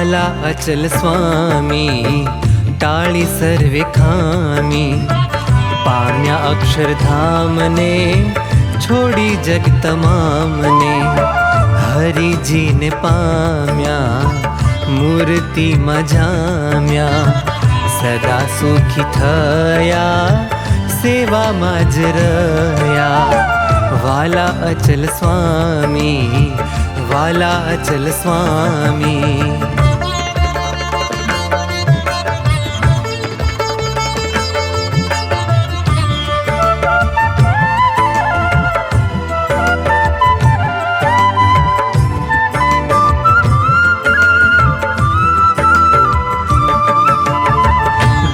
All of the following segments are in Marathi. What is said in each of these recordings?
वाला अचल स्वामी टाळी सर्वे खामी पाम्या अक्षरधामने छोडी जग तमामने हरिजीने पाम्या मूर्ती मजाम्या सदा सुखी थया सेवा माजरया वाला अचल स्वामी वाला अचल स्वामी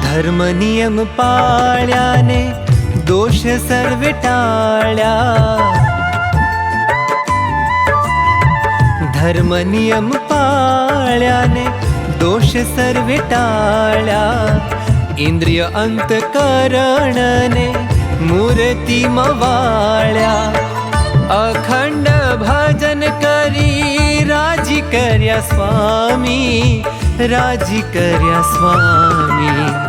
धर्म नियम पाळ्याने दोष सर्व टाळ्या धर्म नियम पाळ्याने दोष सर्व टाळ्या इंद्रिय अंतकरणने मूर्ती मवाळ्या अखंड भजन करी राजी कर्या स्वामी राजी कर्या स्वामी